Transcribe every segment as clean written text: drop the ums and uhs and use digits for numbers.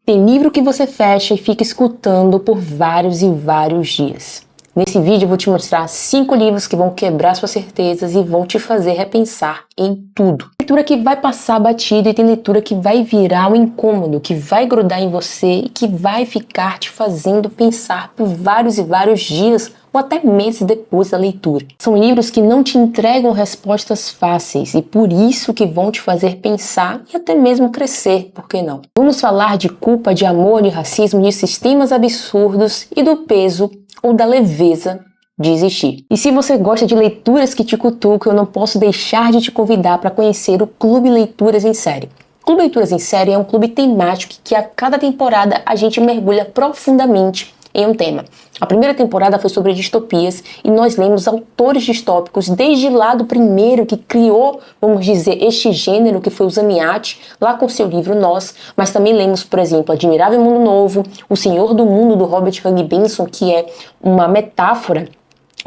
Tem livro que você fecha e fica escutando por vários e vários dias. Nesse vídeo eu vou te mostrar 5 livros que vão quebrar suas certezas e vão te fazer repensar em tudo. Leitura que vai passar batido e tem leitura que vai virar um incômodo, que vai grudar em você e que vai ficar te fazendo pensar por vários e vários dias ou até meses depois da leitura. São livros que não te entregam respostas fáceis e por isso que vão te fazer pensar e até mesmo crescer, por que não? Vamos falar de culpa, de amor, de racismo, de sistemas absurdos e do peso ou da leveza de existir. E se você gosta de leituras que te cutucam, eu não posso deixar de te convidar para conhecer o Clube Leituras em Série. O Clube Leituras em Série é um clube temático que a cada temporada a gente mergulha profundamente em um tema. A primeira temporada foi sobre distopias e nós lemos autores distópicos desde lá do primeiro que criou, vamos dizer, este gênero, que foi o Zamiatti, lá com seu livro Nós, mas também lemos, por exemplo, Admirável Mundo Novo, O Senhor do Mundo, do Robert Hugh Benson, que é uma metáfora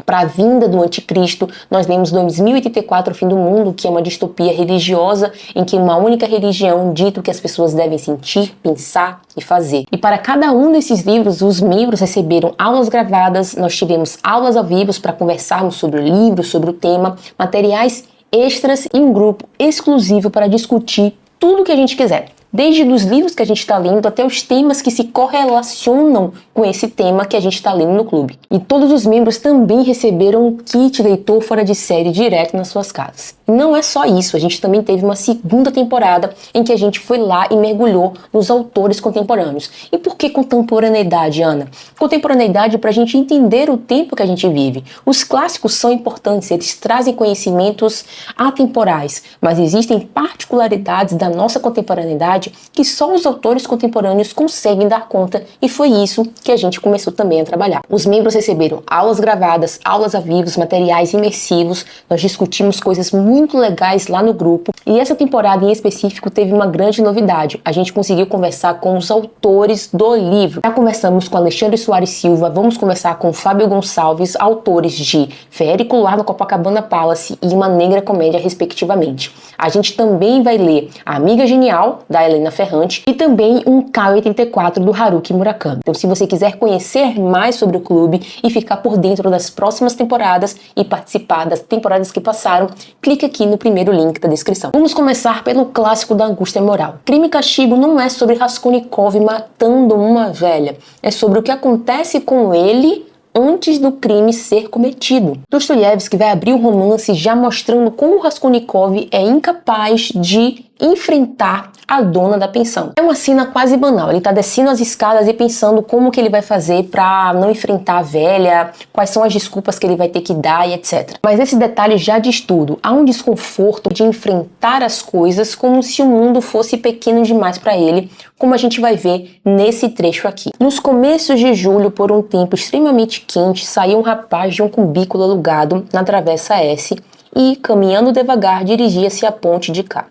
para a vinda do anticristo. Nós lemos 2084, O Fim do Mundo, que é uma distopia religiosa em que uma única religião dita o que as pessoas devem sentir, pensar e fazer. E para cada um desses livros, os membros receberam aulas gravadas, nós tivemos aulas ao vivo para conversarmos sobre o livro, sobre o tema, materiais extras e um grupo exclusivo para discutir tudo o que a gente quiser. Desde os livros que a gente está lendo até os temas que se correlacionam com esse tema que a gente está lendo no clube. E todos os membros também receberam um kit leitor fora de série direto nas suas casas. E não é só isso, a gente também teve uma segunda temporada em que a gente foi lá e mergulhou nos autores contemporâneos. E por que contemporaneidade, Ana? Contemporaneidade para a gente entender o tempo que a gente vive. Os clássicos são importantes, eles trazem conhecimentos atemporais, mas existem particularidades da nossa contemporaneidade que só os autores contemporâneos conseguem dar conta, e foi isso que a gente começou também a trabalhar. Os membros receberam aulas gravadas, aulas ao vivo, materiais imersivos, nós discutimos coisas muito legais lá no grupo, e essa temporada em específico teve uma grande novidade. A gente conseguiu conversar com os autores do livro. Já conversamos com Alexandre Soares Silva, vamos conversar com Fábio Gonçalves, autores de Férico Lar no Copacabana Palace e Uma Negra Comédia, respectivamente. A gente também vai ler A Amiga Genial, da Helena Ferrante, e também um K-84 do Haruki Murakami. Então, se você quiser conhecer mais sobre o clube e ficar por dentro das próximas temporadas e participar das temporadas que passaram, clique aqui no primeiro link da descrição. Vamos começar pelo clássico da angústia moral. Crime e Castigo não é sobre Raskolnikov matando uma velha, é sobre o que acontece com ele antes do crime ser cometido. Dostoiévski vai abrir o romance já mostrando como Raskolnikov é incapaz de enfrentar a dona da pensão. É uma cena quase banal, ele tá descendo as escadas e pensando como que ele vai fazer para não enfrentar a velha, quais são as desculpas que ele vai ter que dar e etc. Mas esse detalhe já diz tudo. Há um desconforto de enfrentar as coisas como se o mundo fosse pequeno demais para ele, como a gente vai ver nesse trecho aqui. Nos começos de julho, por um tempo extremamente quente, saiu um rapaz de um cubículo alugado na Travessa S e, caminhando devagar, dirigia-se à ponte de cá.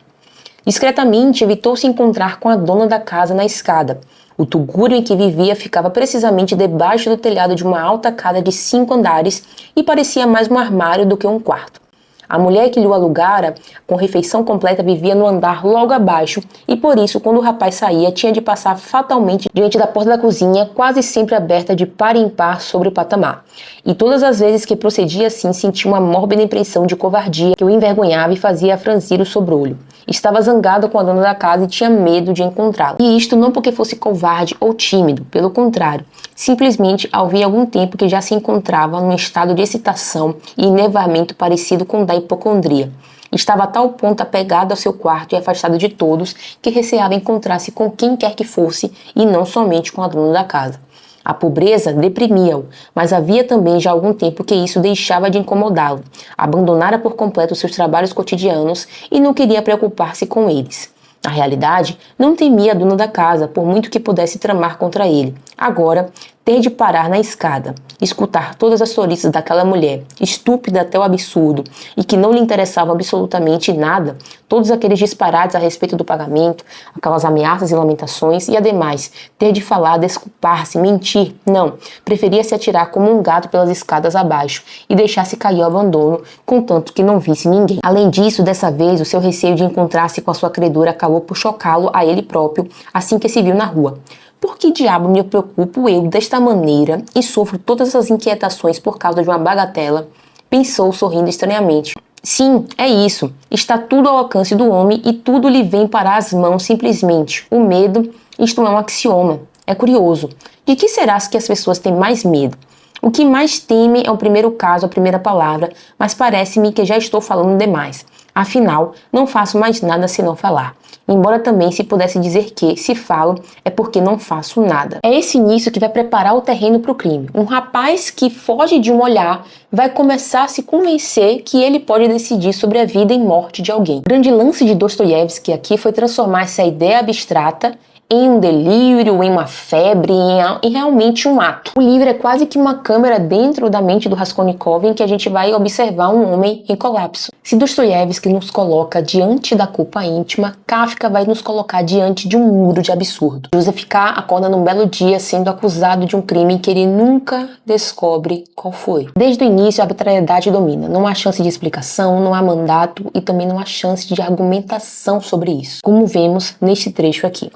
Discretamente, evitou se encontrar com a dona da casa na escada. O tugúrio em que vivia ficava precisamente debaixo do telhado de uma alta casa de 5 andares e parecia mais um armário do que um quarto. A mulher que lhe alugara, com refeição completa, vivia no andar logo abaixo e, por isso, quando o rapaz saía, tinha de passar fatalmente diante da porta da cozinha, quase sempre aberta de par em par sobre o patamar. E todas as vezes que procedia assim, sentia uma mórbida impressão de covardia que o envergonhava e fazia franzir o sobrolho. Estava zangado com a dona da casa e tinha medo de encontrá-la. E isto não porque fosse covarde ou tímido, pelo contrário. Simplesmente havia algum tempo que já se encontrava num estado de excitação e enervamento parecido com o da hipocondria. Estava a tal ponto apegado ao seu quarto e afastado de todos que receava encontrar-se com quem quer que fosse e não somente com a dona da casa. A pobreza deprimia-o, mas havia também já algum tempo que isso deixava de incomodá-lo. Abandonara por completo seus trabalhos cotidianos e não queria preocupar-se com eles. Na realidade, não temia a dona da casa, por muito que pudesse tramar contra ele. Agora, ter de parar na escada, escutar todas as tolices daquela mulher, estúpida até o absurdo, e que não lhe interessava absolutamente nada, todos aqueles disparates a respeito do pagamento, aquelas ameaças e lamentações, e ademais, ter de falar, desculpar-se, mentir, não, preferia se atirar como um gato pelas escadas abaixo e deixar-se cair ao abandono, contanto que não visse ninguém. Além disso, dessa vez, o seu receio de encontrar-se com a sua credora acabou por chocá-lo a ele próprio, assim que se viu na rua. Por que diabo me preocupo eu desta maneira e sofro todas essas inquietações por causa de uma bagatela? Pensou sorrindo estranhamente. Sim, é isso. Está tudo ao alcance do homem e tudo lhe vem para as mãos simplesmente. O medo, isto é um axioma. É curioso. De que será que as pessoas têm mais medo? O que mais temem é o primeiro caso, a primeira palavra, mas parece-me que já estou falando demais. Afinal, não faço mais nada senão falar. Embora também se pudesse dizer que, se falo, é porque não faço nada. É esse início que vai preparar o terreno para o crime. Um rapaz que foge de um olhar vai começar a se convencer que ele pode decidir sobre a vida e morte de alguém. O grande lance de Dostoiévski aqui foi transformar essa ideia abstrata em um delírio, em uma febre, em realmente um ato. O livro é quase que uma câmera dentro da mente do Raskolnikov em que a gente vai observar um homem em colapso. Se Dostoiévski nos coloca diante da culpa íntima, Kafka vai nos colocar diante de um muro de absurdo. Joseph K. acorda num belo dia sendo acusado de um crime que ele nunca descobre qual foi. Desde o início, a arbitrariedade domina. Não há chance de explicação, não há mandato e também não há chance de argumentação sobre isso, como vemos neste trecho aqui.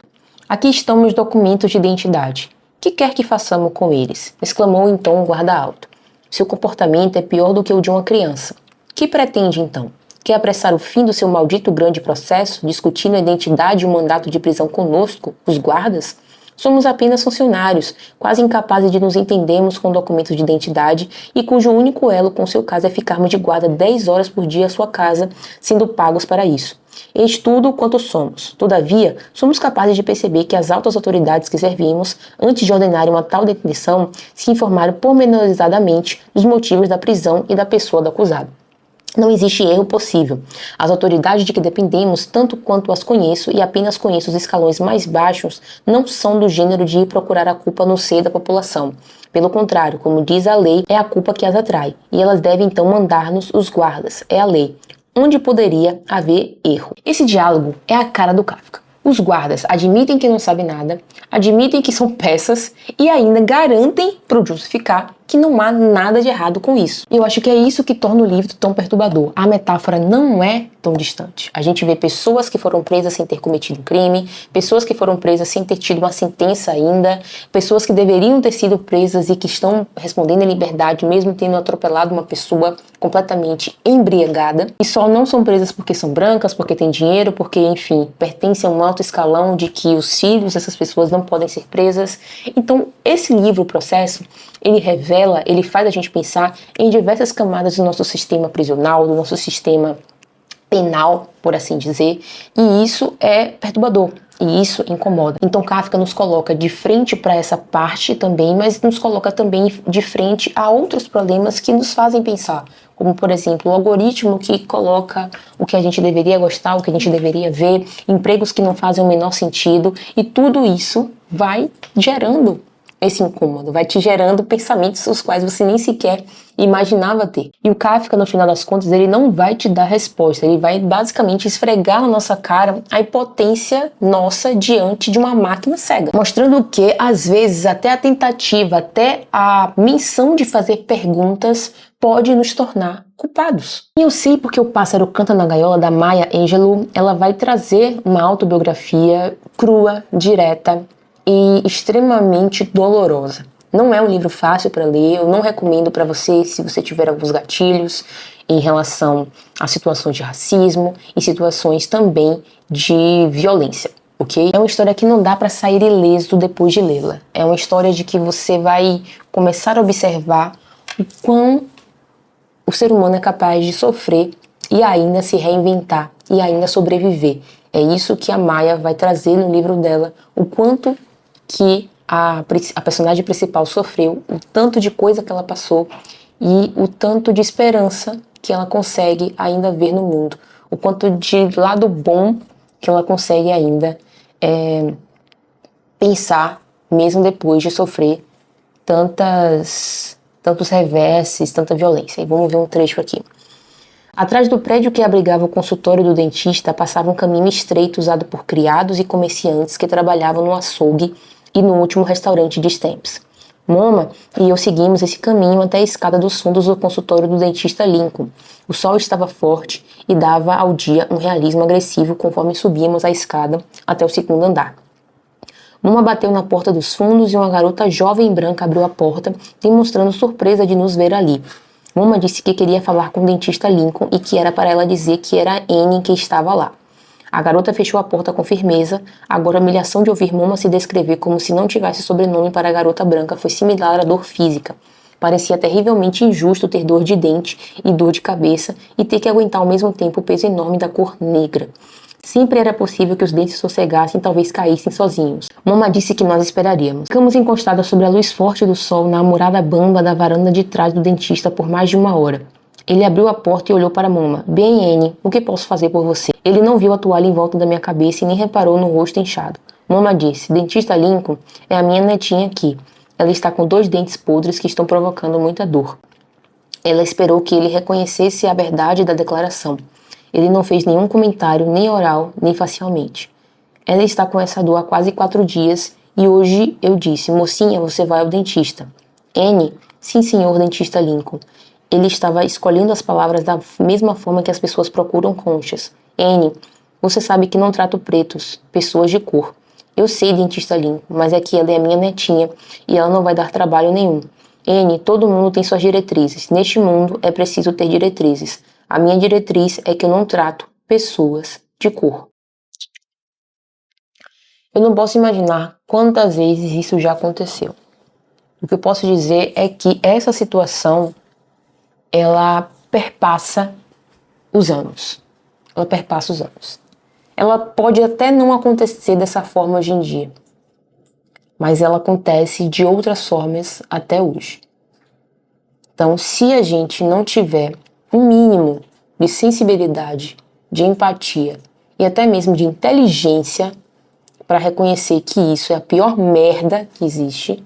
Aqui estão meus documentos de identidade. Que quer que façamos com eles? Exclamou então o guarda alto. Seu comportamento é pior do que o de uma criança. Que pretende então? Quer apressar o fim do seu maldito grande processo, discutindo a identidade e o mandato de prisão conosco, os guardas? Somos apenas funcionários, quase incapazes de nos entendermos com documentos de identidade e cujo único elo com seu caso é ficarmos de guarda 10 horas por dia à sua casa, sendo pagos para isso. Eis tudo quanto somos. Todavia, somos capazes de perceber que as altas autoridades que servimos, antes de ordenarem uma tal detenção, se informaram pormenorizadamente dos motivos da prisão e da pessoa do acusado. Não existe erro possível. As autoridades de que dependemos, tanto quanto as conheço e apenas conheço os escalões mais baixos, não são do gênero de ir procurar a culpa no seio da população. Pelo contrário, como diz a lei, é a culpa que as atrai, e elas devem então mandar-nos os guardas. É a lei. Onde poderia haver erro? Esse diálogo é a cara do Kafka. Os guardas admitem que não sabem nada, admitem que são peças e ainda garantem para o justificar que não há nada de errado com isso. E eu acho que é isso que torna o livro tão perturbador. A metáfora não é tão distante. A gente vê pessoas que foram presas sem ter cometido um crime, pessoas que foram presas sem ter tido uma sentença ainda, pessoas que deveriam ter sido presas e que estão respondendo em liberdade mesmo tendo atropelado uma pessoa completamente embriagada, e só não são presas porque são brancas, porque têm dinheiro, porque, enfim, pertencem a um alto escalão de que os filhos dessas pessoas não podem ser presas. Então, esse livro, o Processo, ele revela, ele faz a gente pensar em diversas camadas do nosso sistema prisional, do nosso sistema penal, por assim dizer, e isso é perturbador. E isso incomoda. Então Kafka nos coloca de frente para essa parte também, mas nos coloca também de frente a outros problemas que nos fazem pensar. Como, por exemplo, o algoritmo que coloca o que a gente deveria gostar, o que a gente deveria ver, empregos que não fazem o menor sentido, e tudo isso vai gerando esse incômodo, vai te gerando pensamentos os quais você nem sequer imaginava ter. E o Kafka, no final das contas, ele não vai te dar resposta, ele vai basicamente esfregar na nossa cara a impotência nossa diante de uma máquina cega, mostrando que, às vezes, até a tentativa, até a menção de fazer perguntas pode nos tornar culpados. E eu sei porque O Pássaro Canta na Gaiola, da Maya Angelou, ela vai trazer uma autobiografia crua, direta e extremamente dolorosa. Não é um livro fácil para ler, eu não recomendo para você se você tiver alguns gatilhos em relação a situações de racismo e situações também de violência, ok? É uma história que não dá para sair ileso depois de lê-la. É uma história de que você vai começar a observar o quão o ser humano é capaz de sofrer e ainda se reinventar e ainda sobreviver. É isso que a Maya vai trazer no livro dela, o quanto que a personagem principal sofreu, o tanto de coisa que ela passou e o tanto de esperança que ela consegue ainda ver no mundo, o quanto de lado bom que ela consegue ainda pensar, mesmo depois de sofrer tantos reverses, tanta violência. E vamos ver um trecho aqui. Atrás do prédio que abrigava o consultório do dentista passava um caminho estreito usado por criados e comerciantes que trabalhavam no açougue e no último restaurante de Stamps. Moma e eu seguimos esse caminho até a escada dos fundos do consultório do dentista Lincoln. O sol estava forte e dava ao dia um realismo agressivo conforme subíamos a escada até o segundo andar. Moma bateu na porta dos fundos e uma garota jovem branca abriu a porta, demonstrando surpresa de nos ver ali. Moma disse que queria falar com o dentista Lincoln e que era para ela dizer que era a Annie que estava lá. A garota fechou a porta com firmeza. Agora a humilhação de ouvir Moma se descrever como se não tivesse sobrenome para a garota branca foi similar à dor física. Parecia terrivelmente injusto ter dor de dente e dor de cabeça e ter que aguentar ao mesmo tempo o peso enorme da cor negra. Sempre era possível que os dentes sossegassem e talvez caíssem sozinhos. Moma disse que nós esperaríamos. Ficamos encostadas sobre a luz forte do sol na amurada bamba da varanda de trás do dentista por mais de 1 hora. Ele abriu a porta e olhou para Moma. Bem, Annie, o que posso fazer por você? Ele não viu a toalha em volta da minha cabeça e nem reparou no rosto inchado. Moma disse, dentista Lincoln é a minha netinha aqui. Ela está com 2 dentes podres que estão provocando muita dor. Ela esperou que ele reconhecesse a verdade da declaração. Ele não fez nenhum comentário, nem oral, nem facialmente. Ela está com essa dor há quase 4 dias e hoje eu disse, mocinha, você vai ao dentista. Annie, sim senhor dentista Lincoln. Ele estava escolhendo as palavras da mesma forma que as pessoas procuram conchas. Annie, você sabe que não trato pretos, pessoas de cor. Eu sei, dentista Lincoln, mas é que ela é a minha netinha e ela não vai dar trabalho nenhum. Annie, todo mundo tem suas diretrizes. Neste mundo é preciso ter diretrizes. A minha diretriz é que eu não trato pessoas de cor. Eu não posso imaginar quantas vezes isso já aconteceu. O que eu posso dizer é que essa situação ela perpassa os anos. Ela pode até não acontecer dessa forma hoje em dia, mas ela acontece de outras formas até hoje. Então, se a gente não tiver um mínimo de sensibilidade, de empatia e até mesmo de inteligência para reconhecer que isso é a pior merda que existe,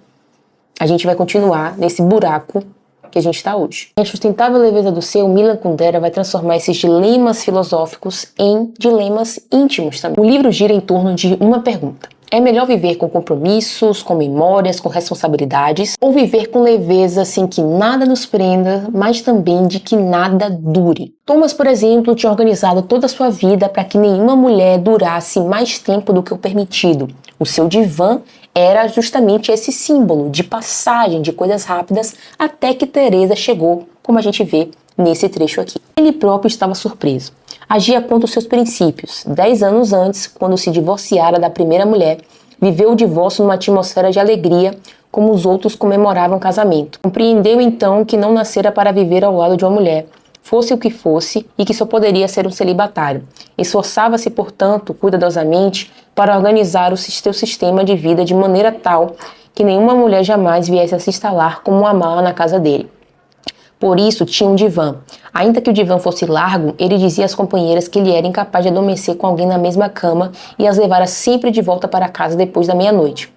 a gente vai continuar nesse buraco que a gente está hoje. A sustentável leveza do ser, o Milan Kundera vai transformar esses dilemas filosóficos em dilemas íntimos também. O livro gira em torno de uma pergunta. É melhor viver com compromissos, com memórias, com responsabilidades, ou viver com leveza sem que nada nos prenda, mas também de que nada dure? Thomas, por exemplo, tinha organizado toda a sua vida para que nenhuma mulher durasse mais tempo do que o permitido. O seu divã era justamente esse símbolo de passagem, de coisas rápidas, até que Teresa chegou, como a gente vê nesse trecho aqui. Ele próprio estava surpreso. Agia contra os seus princípios. 10 anos antes, quando se divorciara da primeira mulher, viveu o divórcio numa atmosfera de alegria, como os outros comemoravam o casamento. Compreendeu então que não nascera para viver ao lado de uma mulher, fosse o que fosse, e que só poderia ser um celibatário. Esforçava-se, portanto, cuidadosamente, para organizar o seu sistema de vida de maneira tal que nenhuma mulher jamais viesse a se instalar como uma mala na casa dele. Por isso, tinha um divã. Ainda que o divã fosse largo, ele dizia às companheiras que ele era incapaz de adormecer com alguém na mesma cama e as levara sempre de volta para casa depois da meia-noite.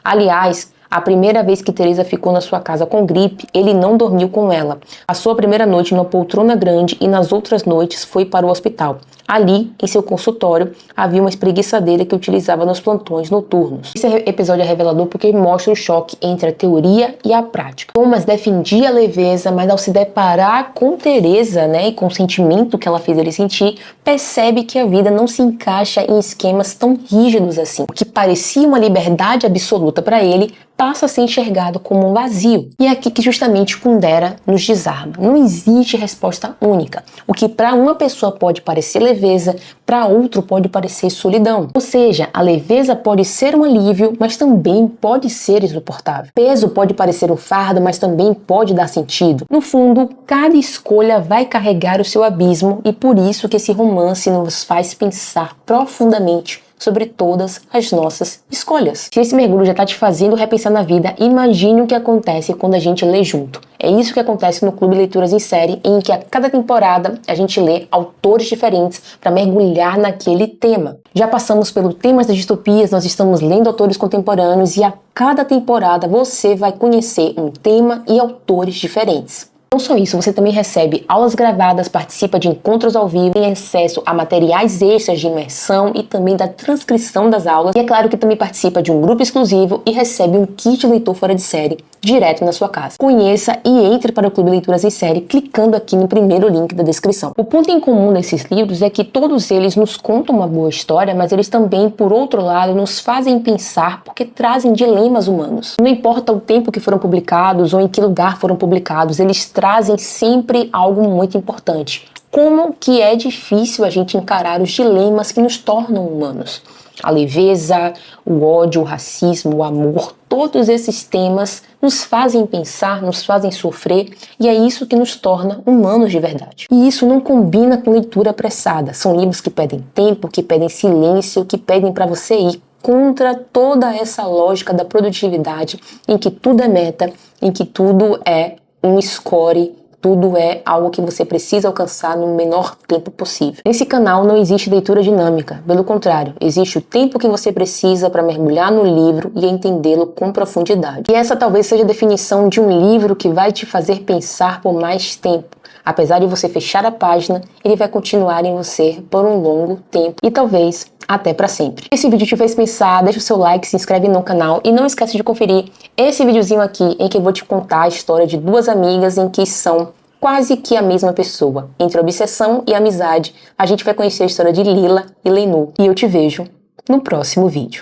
Aliás, a primeira vez que Teresa ficou na sua casa com gripe, ele não dormiu com ela. Passou a primeira noite numa poltrona grande e nas outras noites foi para o hospital. Ali, em seu consultório, havia uma espreguiçadeira que utilizava nos plantões noturnos. Esse episódio é revelador porque mostra o choque entre a teoria e a prática. Thomas defendia a leveza, mas ao se deparar com Teresa, e com o sentimento que ela fez ele sentir, percebe que a vida não se encaixa em esquemas tão rígidos assim. O que parecia uma liberdade absoluta para ele passa a ser enxergado como um vazio. E é aqui que justamente Kundera nos desarma. Não existe resposta única. O que para uma pessoa pode parecer leveza, para outro pode parecer solidão. Ou seja, a leveza pode ser um alívio, mas também pode ser insuportável. Peso pode parecer um fardo, mas também pode dar sentido. No fundo, cada escolha vai carregar o seu abismo e por isso que esse romance nos faz pensar profundamente sobre todas as nossas escolhas. Se esse mergulho já está te fazendo repensar na vida, imagine o que acontece quando a gente lê junto. É isso que acontece no Clube Leituras em Série, em que a cada temporada a gente lê autores diferentes para mergulhar naquele tema. Já passamos pelo temas das distopias, nós estamos lendo autores contemporâneos e a cada temporada você vai conhecer um tema e autores diferentes. Não só isso, você também recebe aulas gravadas, participa de encontros ao vivo, tem acesso a materiais extras de imersão e também da transcrição das aulas. E é claro que também participa de um grupo exclusivo e recebe um kit leitor fora de série direto na sua casa. Conheça e entre para o Clube Leituras em Série clicando aqui no primeiro link da descrição. O ponto em comum desses livros é que todos eles nos contam uma boa história, mas eles também, por outro lado, nos fazem pensar porque trazem dilemas humanos. Não importa o tempo que foram publicados ou em que lugar foram publicados, eles trazem sempre algo muito importante. Como que é difícil a gente encarar os dilemas que nos tornam humanos. A leveza, o ódio, o racismo, o amor, todos esses temas nos fazem pensar, nos fazem sofrer e é isso que nos torna humanos de verdade. E isso não combina com leitura apressada. São livros que pedem tempo, que pedem silêncio, que pedem para você ir contra toda essa lógica da produtividade em que tudo é meta, em que tudo é um score, tudo é algo que você precisa alcançar no menor tempo possível. Nesse canal não existe leitura dinâmica, pelo contrário, existe o tempo que você precisa para mergulhar no livro e entendê-lo com profundidade. E essa talvez seja a definição de um livro que vai te fazer pensar por mais tempo. Apesar de você fechar a página, ele vai continuar em você por um longo tempo e talvez até para sempre. Se esse vídeo te fez pensar, deixa o seu like, se inscreve no canal e não esquece de conferir esse videozinho aqui em que eu vou te contar a história de duas amigas em que são quase que a mesma pessoa. Entre obsessão e amizade, a gente vai conhecer a história de Lila e Leinu. E eu te vejo no próximo vídeo.